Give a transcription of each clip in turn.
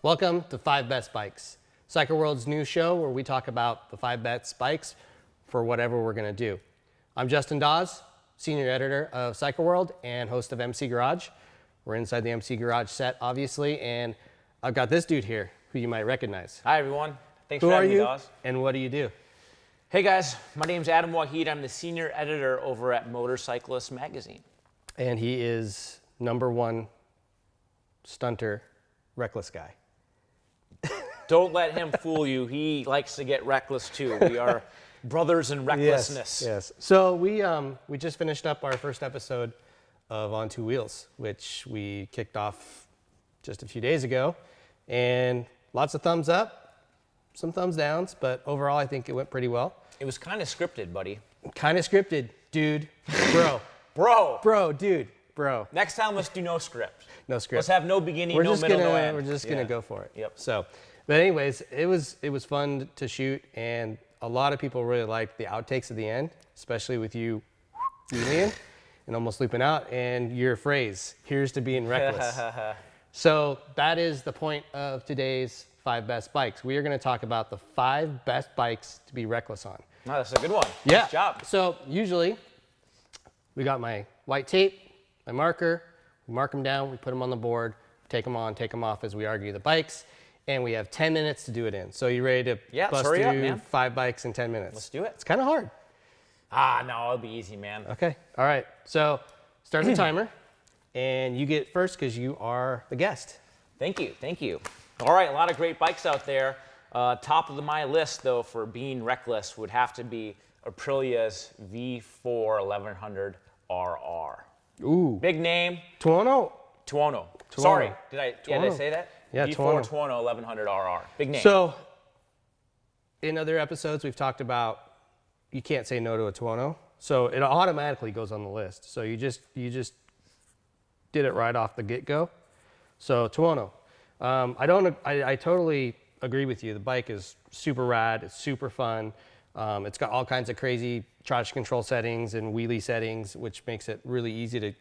Welcome to 5 Best Bikes, Cycle World's new show where we talk about the 5 best bikes for whatever we're going to do. I'm Justin Dawes, senior editor of Cycle World and host of MC Garage. We're inside the MC Garage set, obviously, and I've got this dude here who you might recognize. Hi, everyone. Thanks for having me, Dawes. Who are you, and what do you do? Hey, guys. My name's Adam Waheed. I'm the senior editor over at Motorcyclist magazine. And he is #1 stunter, reckless guy. Don't let him fool you. He likes to get reckless, too. We are brothers in recklessness. Yes. So we just finished up our first episode of On Two Wheels, which we kicked off just a few days ago. And lots of thumbs up, some thumbs downs, but overall I think it went pretty well. It was kind of scripted, buddy. Kind of scripted, dude, bro. Bro. Dude, bro. Next time, let's do no script. No script. Let's have no beginning, no middle, no end. We're just gonna go for it. Yep. So, but anyways, it was fun to shoot, and a lot of people really liked the outtakes at the end, especially with you wheeling and almost looping out, and your phrase, "Here's to being reckless." So that is the point of today's 5 best bikes. We are going to talk about the 5 best bikes to be reckless on. No, that's a good one. Yeah. Nice job. So usually, we got my white tape, my marker. We mark them down. We put them on the board. Take them on, take them off as we argue the bikes. And we have 10 minutes to do it in. So you ready to bust through 5 bikes in 10 minutes? Let's do it. It's kind of hard. No, it'll be easy, man. Okay. All right. So start the timer. And you get first because you are the guest. Thank you. All right, a lot of great bikes out there. Top of my list, though, for being reckless would have to be Aprilia's V4 1100 RR. Ooh. Big name. Tono. Sorry, did I say that? Yeah, V4 Tono 1100 RR. Big name. So in other episodes, we've talked about you can't say no to a Tono. So it automatically goes on the list. So you just did it right off the get-go. So Tono. I totally agree with you. The bike is super rad. It's super fun. It's got all kinds of crazy traction control settings and wheelie settings, which makes it really easy to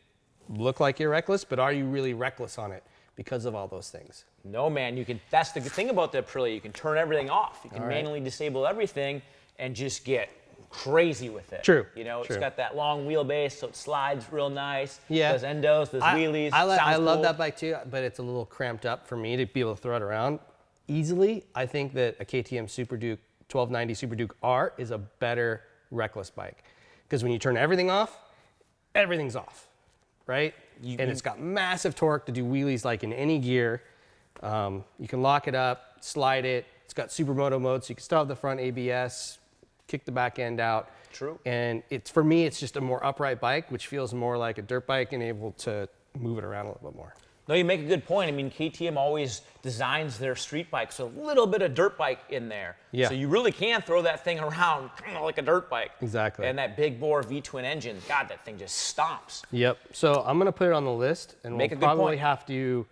look like you're reckless. But are you really reckless on it because of all those things? No, man. That's the good thing about the Aprilia. You can turn everything off. You can manually disable everything and just get crazy with it. True. It's got that long wheelbase, so it slides real nice. Yeah. Does endos, does wheelies. I love that bike too, but it's a little cramped up for me to be able to throw it around easily. I think that a KTM Super Duke 1290 Super Duke R is a better reckless bike because when you turn everything off, everything's off, right? And it's got massive torque to do wheelies like in any gear. You can lock it up, slide it. It's got Supermoto mode, so you can still have the front ABS, kick the back end out. True. And for me, it's just a more upright bike, which feels more like a dirt bike and able to move it around a little bit more. No, you make a good point. I mean, KTM always designs their street bikes with a little bit of dirt bike in there. Yeah. So you really can throw that thing around kind of like a dirt bike. Exactly. And that big bore V-twin engine, God, that thing just stomps. Yep. So I'm going to put it on the list, and we'll probably point. have to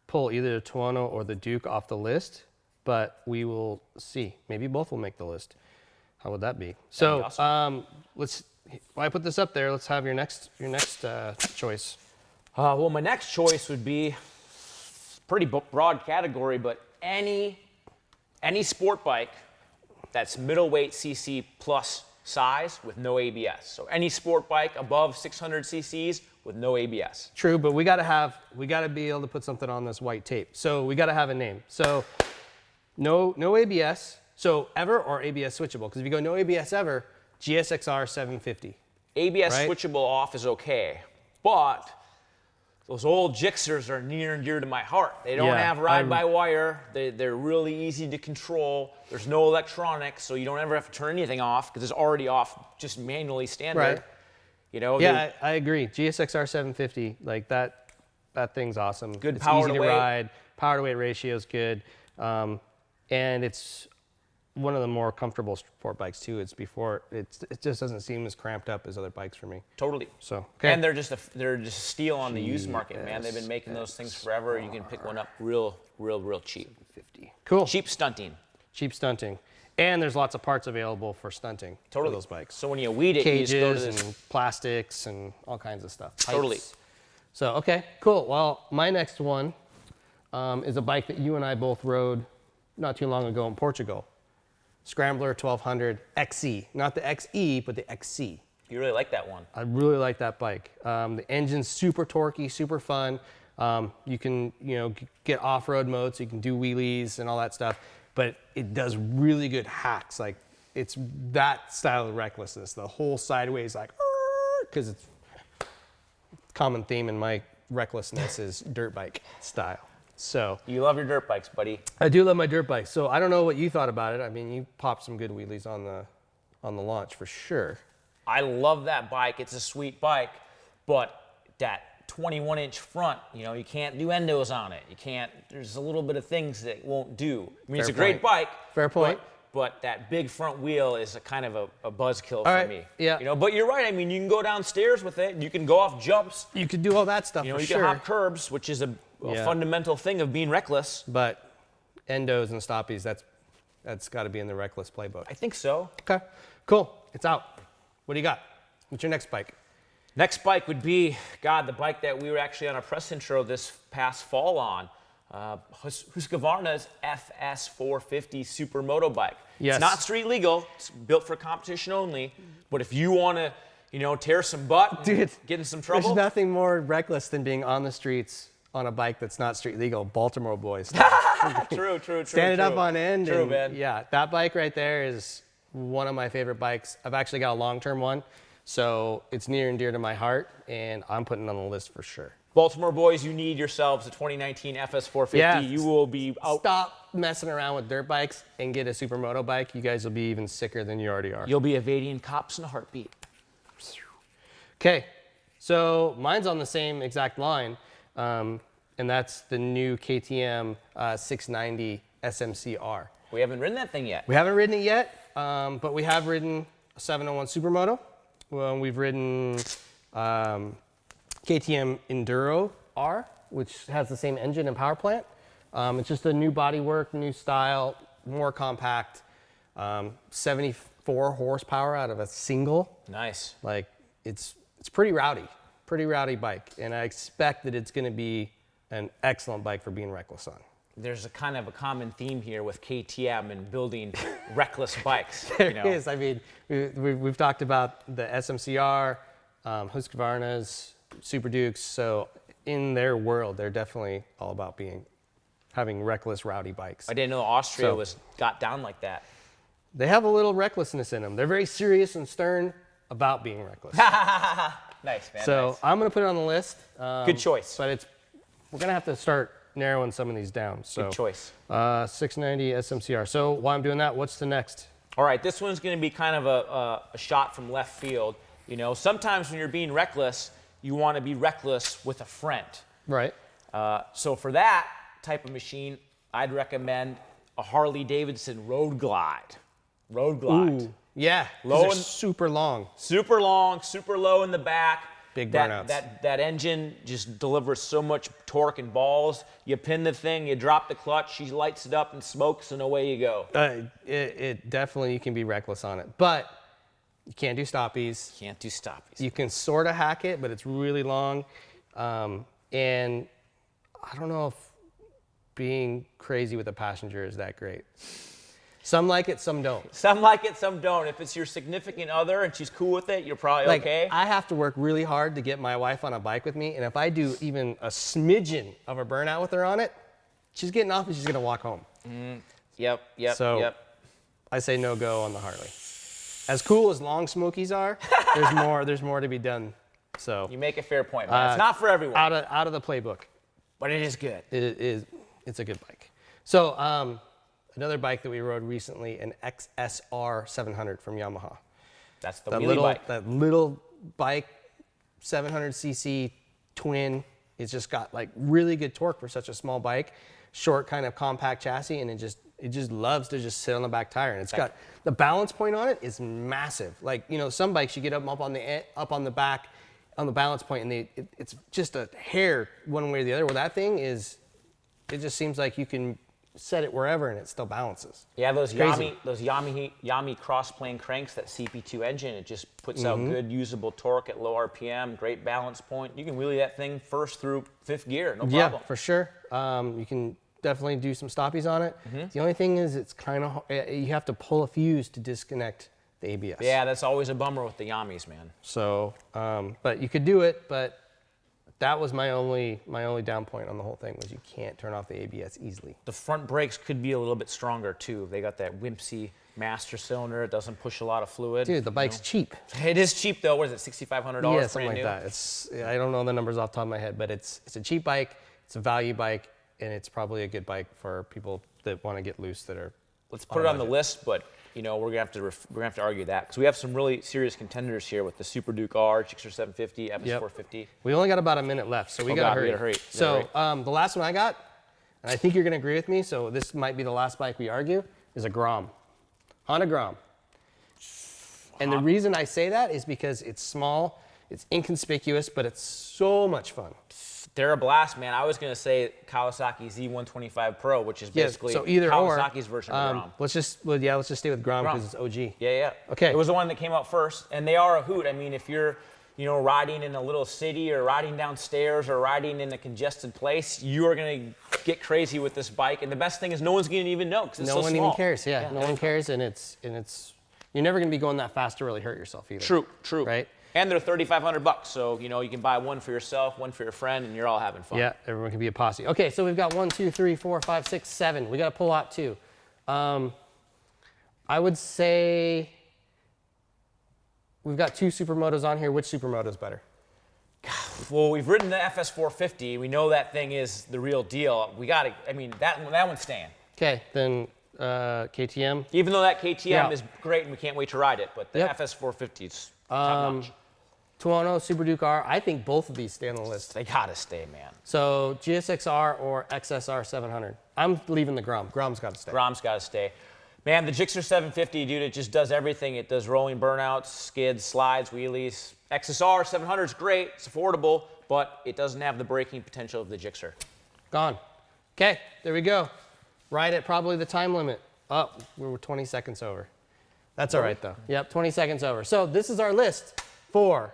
pull either the Tono or the Duke off the list, but we will see. Maybe both will make the list. How would that be? So be awesome. While I put this up there, let's have your next choice. Well, my next choice would be pretty broad category, but any sport bike that's middleweight CC plus size with no ABS. So any sport bike above 600 cc's with no ABS. True, but we got to be able to put something on this white tape. So we got to have a name. So no ABS. So ever or ABS switchable? Because if you go no ABS ever, GSXR750. ABS switchable off is okay, but those old Gixxers are near and dear to my heart. They don't have ride-by-wire. They're really easy to control. There's no electronics, so you don't ever have to turn anything off because it's already off just manually standard. Right. I agree. GSXR750, like that thing's awesome. Good it's power easy to to weight. ride. Power to weight ratio is good. And it's one of the more comfortable sport bikes too. It just doesn't seem as cramped up as other bikes for me. Totally. So okay. And they're just a steal on the used market, man. They've been making those things forever. You can pick one up real cheap. 50. Cool. Cheap stunting. Cheap stunting. And there's lots of parts available for stunting for those bikes. So when you weed it, cages you just go to this. and plastics and all kinds of stuff. Pipes. Totally. So, okay, cool. Well, my next one is a bike that you and I both rode not too long ago in Portugal. Scrambler 1200 XE. Not the XE, but the XC. You really like that one. I really like that bike. The engine's super torquey, super fun. You can, get off-road mode, so you can do wheelies and all that stuff. But it does really good hacks. Like, it's that style of recklessness. The whole sideways, like, because it's common theme in my recklessness is dirt bike style. So You love your dirt bikes, buddy. I do love my dirt bikes. So I don't know what you thought about it. I mean, you popped some good wheelies on the launch for sure. I love that bike. It's a sweet bike, but that 21-inch front, you can't do endos on it. You can't, there's a little bit of things that it won't do. I mean, it's a great bike. Fair point. But that big front wheel is a kind of a buzzkill All for me. Yeah. But you're right. I mean, you can go downstairs with it. You can go off jumps. You could do all that stuff You for can sure. hop curbs, which is a fundamental thing of being reckless. But endos and stoppies, that's got to be in the reckless playbook. I think so. Okay, cool. It's out. What do you got? What's your next bike? Next bike would be, the bike that we were actually on a press intro this past fall on. Husqvarna's FS450 Supermoto bike. Yes. It's not street legal. It's built for competition only. But if you want to, tear some butt, Dude, get in some trouble. There's nothing more reckless than being on the streets on a bike that's not street legal. Baltimore boys. True. Stand it up on end. True, and, man. Yeah, that bike right there is one of my favorite bikes. I've actually got a long-term one, so it's near and dear to my heart, and I'm putting it on the list for sure. Baltimore boys, you need yourselves a 2019 FS450. Yeah. You will be out. Stop messing around with dirt bikes and get a supermoto bike. You guys will be even sicker than you already are. You'll be evading cops in a heartbeat. Okay, so mine's on the same exact line, and that's the new KTM 690 SMCR. We haven't ridden that thing yet. We haven't ridden it yet, but we have ridden a 701 Supermoto. Well, we've ridden KTM Enduro R, which has the same engine and power plant. It's just a new bodywork, new style, more compact, 74 horsepower out of a single. Nice. Like, it's pretty rowdy bike, and I expect that it's going to be an excellent bike for being reckless on. There's a kind of a common theme here with KTM and building reckless bikes. There is. I mean, we've talked about the SMCR, Husqvarna's, Super Dukes. So in their world, they're definitely all about having reckless, rowdy bikes. I didn't know Austria got down like that. They have a little recklessness in them. They're very serious and stern about being reckless. Nice, man. So nice. I'm going to put it on the list. Good choice. But we're going to have to start narrowing some of these down. So, Good choice. 690 SMCR. So while I'm doing that, what's the next? All right, this one's going to be kind of a shot from left field. Sometimes when you're being reckless, you want to be reckless with a friend. Right. So for that type of machine, I'd recommend a Harley Davidson Road Glide. Road Glide. Ooh, yeah. Low They're and super long. Super long, super low in the back. Big burnouts. That engine just delivers so much torque and balls. You pin the thing, you drop the clutch, she lights it up and smokes, and away you go. It definitely, you can be reckless on it, but you can't do stoppies. Can't do stoppies. You can sort of hack it, but it's really long. And I don't know if being crazy with a passenger is that great. Some like it, some don't. Some like it, some don't. If it's your significant other and she's cool with it, you're probably okay. I have to work really hard to get my wife on a bike with me, and if I do even a smidgen of a burnout with her on it, she's getting off and she's gonna walk home. Yep. So I say no go on the Harley. As cool as long smokies are, there's more to be done. So You make a fair point, man. It's not for everyone, out of the playbook. but it is good. It's a good bike. So another bike that we rode recently, an XSR700 from Yamaha. That's the That wheelie bike. That little bike, 700cc twin. It's just got like really good torque for such a small bike, short kind of compact chassis, and it just loves to just sit on the back tire. And it's got the balance point on it is massive. Like, some bikes you get up on the back on the balance point, and it's just a hair one way or the other. Well, that thing is, it just seems like you can set it wherever and it still balances. Yeah, those Crazy. Yami cross-plane cranks, that CP2 engine, it just puts out good usable torque at low RPM, great balance point. You can wheelie that thing first through fifth gear, no problem. Yeah, for sure. You can definitely do some stoppies on it. The only thing is it's kind of, you have to pull a fuse to disconnect the ABS. Yeah, that's always a bummer with the Yamis, man. So, but you could do it, but that was my only down point on the whole thing was you can't turn off the ABS easily. The front brakes could be a little bit stronger too. They got that wimpsy master cylinder. It doesn't push a lot of fluid. Dude, the bike's cheap. It is cheap though. What is it, $6,500 Yeah, something brand like new? that. I don't know the numbers off the top of my head, but it's a cheap bike, it's a value bike, and it's probably a good bike for people that want to get loose that are. Let's put it on the list, but you know we're gonna have to argue that because we have some really serious contenders here with the Super Duke R, Gixxer 750, FS450. We only got about a minute left, so we gotta hurry. So the last one I got, and I think you're gonna agree with me, so this might be the last bike we argue, is a Grom. Honda Grom. And the reason I say that is because it's small, it's inconspicuous, but it's so much fun. They're a blast, man. I was gonna say Kawasaki Z125 Pro, which is basically so either Kawasaki's version of Grom. Let's just stay with Grom because it's OG. Yeah. Okay. It was the one that came out first, and they are a hoot. I mean, if you're, riding in a little city or riding downstairs or riding in a congested place, you are gonna get crazy with this bike. And the best thing is no one's gonna even know because it's so small. No one even cares. Yeah, no one cares, and it's you're never gonna be going that fast to really hurt yourself either. True. Right. And they're $3,500, so you can buy one for yourself, one for your friend, and you're all having fun. Yeah, everyone can be a posse. Okay, so we've got 1, 2, 3, 4, 5, 6, 7. We got to pull out 2. I would say we've got 2 Supermotos on here. Which Supermoto is better? Well, we've ridden the FS450. We know that thing is the real deal. That one's staying. Okay, then KTM. Even though that KTM is great and we can't wait to ride it, but the FS450 is top-notch. Tono, Super Duke R. I think both of these stay on the list. They gotta stay, man. So GSXR or XSR700. I'm leaving the Grom. Grom's got to stay. Grom's gotta stay. Man, the Gixxer 750, dude, it just does everything. It does rolling burnouts, skids, slides, wheelies. XSR 700 is great. It's affordable, but it doesn't have the braking potential of the Gixxer. Gone. Okay, there we go. Right at probably the time limit. Oh, we were 20 seconds over. That's all right, though. Yep, 20 seconds over. So this is our list for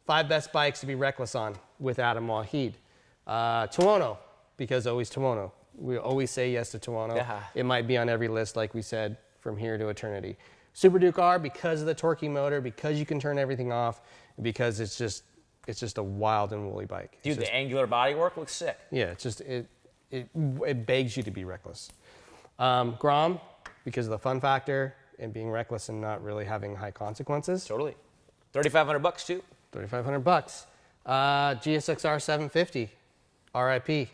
5 best bikes to be reckless on with Adam Waheed. Tono, because always Tono. We always say yes to Tono. Yeah. It might be on every list, like we said, from here to eternity. Super Duke R, because of the torquey motor, because you can turn everything off, because it's just a wild and woolly bike. Dude, the angular bodywork looks sick. Yeah, it begs you to be reckless. Grom, because of the fun factor and being reckless and not really having high consequences. Totally. $3,500 too. $3,500. GSXR 750, RIP.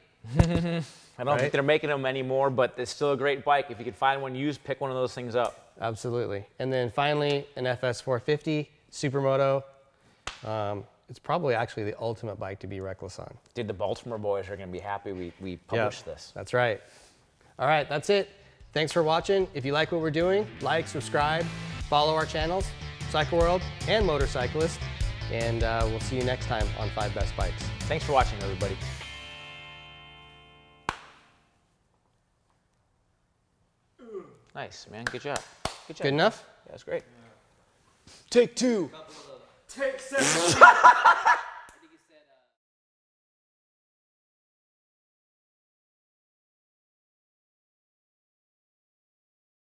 I don't think they're making them anymore, but it's still a great bike. If you could find one used, pick one of those things up. Absolutely. And then finally, an FS450, Supermoto. It's probably actually the ultimate bike to be reckless on. Dude, the Baltimore boys are going to be happy we published this. That's right. All right, that's it. Thanks for watching. If you like what we're doing, like, subscribe, follow our channels, Cycle World and Motorcyclist, and we'll see you next time on 5 Best Bikes. Thanks for watching, everybody. Nice, man. Good job. Good job. Good enough? Yeah, that's great. Take 2. Take 7.